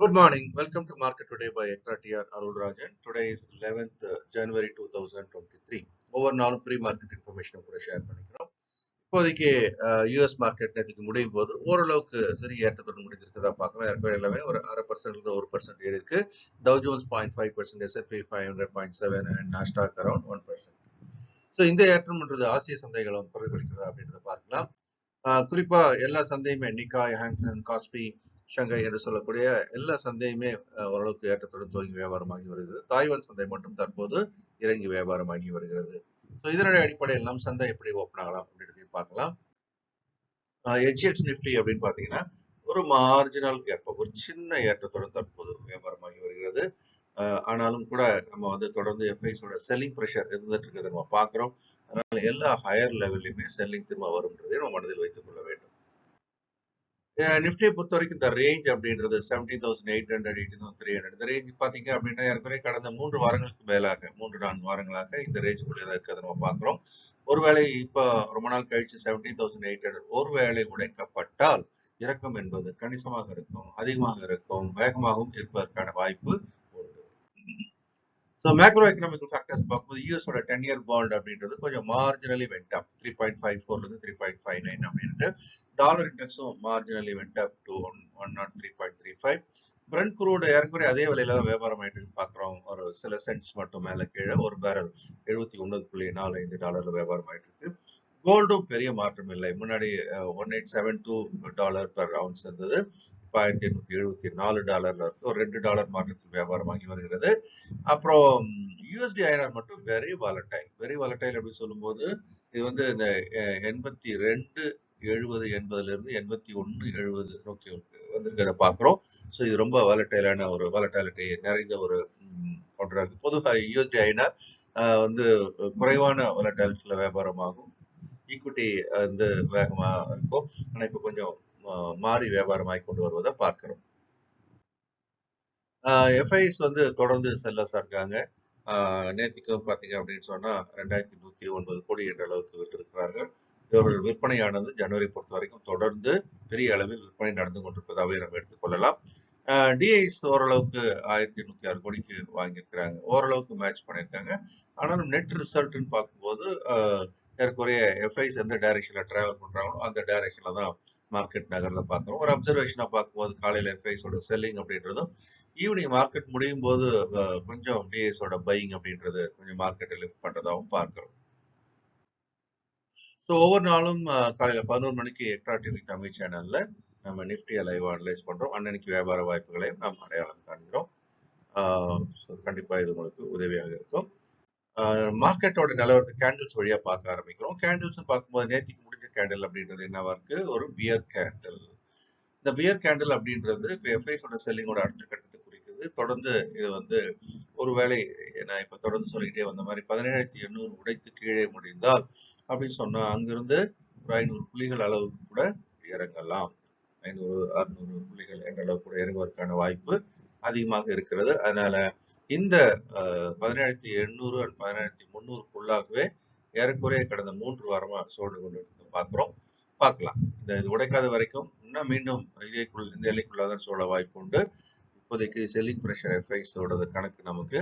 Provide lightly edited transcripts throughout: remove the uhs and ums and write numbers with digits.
Good morning. Welcome to Market Today by ECTRA Arulrajhan. Today is 11th January 2023. ஒவ்வொரு நாளும் pre market information கூட share பண்ணிக்கிறோம். இப்போதைக்கு US market நேற்றுக்கு முடியும் போது ஓரளவுக்கு சிறிய ஏற்றத்துடன் முடிந்திருக்கதா பார்க்குறோம். ஏற்கனவே எல்லாமே ஒரு 0.5% 1% ஏறி இருக்கு. Tau Jones 0.5%, S&P 500 0.7 and Nasdaq around 1%. So இந்த ஏற்றம்ன்றது ஆசிய சந்தைகளும் பிரதிபலிக்கிறதா அப்படின்றத பார்க்கலாம். குறிப்பா எல்லா சந்தையுமே நிக்காய், ஹாங்சங், காஸ்பி, ஷங்கை என்று சொல்லக்கூடிய எல்லா சந்தையுமே ஓரளவுக்கு ஏற்றத்துடன் துவங்கி வியாபாரமாகி வருகிறது. தாய்வான் சந்தை மட்டும் தற்போது இறங்கி வியாபாரமாகி வருகிறது. ஸோ இதனுடைய அடிப்படையில் நம் சந்தை எப்படி ஓப்பன் ஆகலாம் அப்படின்றதையும் பார்க்கலாம். HX நிஃப்டி அப்படின்னு பார்த்தீங்கன்னா ஒரு மார்ஜினல் கேப், ஒரு சின்ன ஏற்றத்துடன் தற்போது வியாபாரமாகி வருகிறது. ஆனாலும் கூட நம்ம தொடர்ந்து எஃப்ஐஸோட செல்லிங் ப்ரெஷர் இருந்துட்டு இருக்கிறத நம்ம பார்க்குறோம். அதனால எல்லா ஹையர் லெவல்லையுமே செல்லிங் திரும்ப வரும்ன்றதை நம்ம மனதில் வைத்துக் கொள்ள வேண்டும். நிஃப்டியை பொறுத்த வரைக்கும் இந்த ரேஞ்ச் அப்படின்றது 17,800 18,300 இந்த ரேஞ்ச் பாத்தீங்க அப்படின்னா ஏற்கனவே கடந்த 3 வாரங்களுக்கு மேலாக 3-4 வாரங்களாக இந்த ரேஞ்சுக்குள்ளே இருக்கிறத நம்ம பார்க்கிறோம். ஒருவேளை இப்போ ரொம்ப நாள் கழிச்சு 17,800 ஒருவேளை உடைக்கப்பட்டால் இறக்கம் என்பது கணிசமாக இருக்கும், அதிகமாக இருக்கும், வேகமாகவும் இருப்பதற்கான வாய்ப்பு உண்டு. ஸோ மேக்ரோ எக்கனாமிக்கல் ஃபேக்டர்ஸ் பார்க்கும்போது யூஎஸோட 10-year பாண்ட் அப்படின்றது கொஞ்சம் மார்ஜினலி வெண்ட் அப் 3.54 3.59 அப்படின்ட்டு. டாலர் இண்டெக்ஸும் marginally went up to 103.35. Brent crude ஏற்கனவே அதே விலையில தான் வியாபாரம் ஆயிட்டு பார்க்குறோம். ஒரு சில சென்ட்ஸ் மட்டும் மேலே கீழே ஒரு பேரல் $79.45 வியாபாரம் ஆயிட்டு இருக்கு. கோல்டும் பெரிய மாற்றம் இல்லை. முன்னாடி $1872 பெர் அவுன்ஸ் இருந்தது. $1874 இருக்கு. ஒரு $2 மார்க்கத்தில் வியாபாரமாகி வருகிறது. அப்புறம் யூஎஸ்டி ஐஎன்ஆர் மட்டும் வெரி வாலட்டைல் அப்படின்னு சொல்லும்போது இது இந்த 82.70 இருந்து 81.70 நோக்கி வந்திருக்கிறத பார்க்குறோம். ஸோ இது ரொம்ப வாலட்டைலான ஒரு வாலட்டாலிட்டி நிறைந்த ஒரு ஒன்றாக இருக்கு. பொதுவாக யூஎஸ்டி ஐஎன்ஆர் குறைவான வாலட்டாலிட்டியில வியாபாரமாகும். ஈக்விட்டி வேகமா இருக்கும். ஆனா இப்ப கொஞ்சம் மாறி வியாபாரமாகி கொண்டு வருவதை பார்க்கிறோம். எஃப்ஐஸ் தொடர்ந்து செல்லஸா இருக்காங்க. நேத்திக்கும் பாத்தீங்க அப்படின்னு சொன்னா 2109 கோடி என்ற அளவுக்கு விட்டிருக்கிறார்கள். இவர்கள் விற்பனையானது ஜனவரி பொறுத்த வரைக்கும் தொடர்ந்து பெரிய அளவில் விற்பனை நடந்து கொண்டிருப்பதாகவே நம்ம எடுத்துக்கொள்ளலாம். டிஐஸ் ஓரளவுக்கு 1806 கோடிக்கு வாங்கியிருக்கிறாங்க. ஓரளவுக்கு மேட்ச் பண்ணியிருக்காங்க. ஆனாலும் நெட் ரிசல்ட்னு பார்க்கும்போது ஏற்குறைய எஃப்ஐஸ் எந்த டைரக்ஷன்ல டிராவல் பண்றாங்களோ அந்த டைரக்ஷன்ல தான் மார்க்கெட் நகர்ல பார்க்குறோம். ஒரு அப்சர்வேஷனா பார்க்கும்போது காலையில எஃப்ஐஸோட செல்லிங் அப்படின்றதும் ஈவினிங் மார்க்கெட் முடியும் போது கொஞ்சம் டிஐஸோட பையிங் அப்படின்றது கொஞ்சம் மார்க்கெட்டை லிஃப்ட் பண்றதாகவும் பார்க்கிறோம். ஸோ ஒவ்வொரு நாளும் காலையில 11 மணிக்கு எக்ட்ரா டிவி தமிழ் சேனல்ல நம்ம நிஃப்டியை லைவ் அனலைஸ் பண்றோம். அன்னன்னைக்கு வியாபார வாய்ப்புகளையும் நாம் அடையாளம் காண்கிறோம். கண்டிப்பா இது உங்களுக்கு உதவியாக இருக்கும். மார்க்கெட்டோட நிலவரத்தை கேண்டில்ஸ் வழியா பார்க்க ஆரம்பிக்கிறோம். கேண்டில்ஸ் பார்க்கும்போது நேத்திக்கு முடிஞ்ச கேண்டில் அப்படின்றது என்னவா இருக்கு? ஒரு பியர் கேண்டில். இந்த பியர் கேண்டில் அப்படின்றது இப்போ எஃப்ஐஸோட செல்லிங்கோட அடுத்த கட்டத்தை குறிக்குது. தொடர்ந்து இது ஒருவேளை நான் இப்ப தொடர்ந்து சொல்லிக்கிட்டே வந்த மாதிரி 17,800 உடைத்து கீழே முடிந்தால் அப்படின்னு சொன்னா அங்கிருந்து ஒரு 500 புள்ளிகள் அளவுக்கு கூட இறங்கலாம். 500-600 புள்ளிகள் என்ற அளவுக்கு கூட இறங்குவதற்கான வாய்ப்பு அதிகமாக இருக்கிறது. அதனால இந்த 17,800 and 17,300க்குள்ளாகவே ஏறக்குறைய கடந்த 3 வாரமா சோழ்ந்து கொண்டு பார்க்கலாம். இது உடைக்காத வரைக்கும் இன்னும் மீண்டும் இந்த எல்லைக்குள்ளதான் சோழ வாய்ப்பு உண்டு. இப்போதைக்கு செல்லிங் ப்ரெஷர் எஃப்ஐஸோட கணக்கு நமக்கு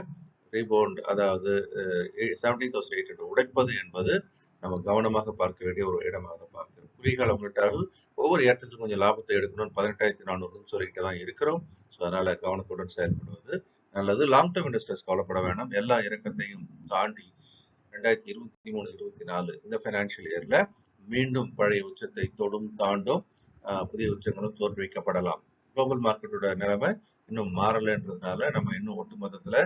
ரீபவுண்ட், அதாவது 17,800 உடைப்பது என்பது நம்ம கவனமாக பார்க்க வேண்டிய ஒரு இடமாக பார்க்கிறோம். குறுகியகாலம் விட்டார்கள் ஒவ்வொரு ஏற்றத்திலும் கொஞ்சம் லாபத்தை எடுக்கணும்னு 18,400 சொல்லிட்டு தான் இருக்கிறோம். ஸோ அதனால கவனத்துடன் செயல்படுவது நல்லது. லாங் டேர்ம் இன்வெஸ்டர்ஸ் கவலைப்பட வேண்டாம். எல்லா இறக்கத்தையும் தாண்டி 2023-24 இந்த பைனான்சியல் இயர்ல மீண்டும் பழைய உச்சத்தை தாண்டும் புதிய உச்சங்களும் தோற்றுவிக்கப்படலாம். குளோபல் மார்க்கெட்டோட நிலைமை இன்னும் மாறலைன்றதுனால நம்ம இன்னும் ஒட்டுமொத்தத்துல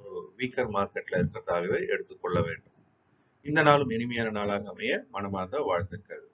ஒரு வீக்கர் மார்க்கெட்ல இருக்கிறதாகவே எடுத்துக்கொள்ள வேண்டும். இந்த நாளும் இனிமையான நாளாக அமைய மனமார்ந்த வாழ்த்துக்கள்.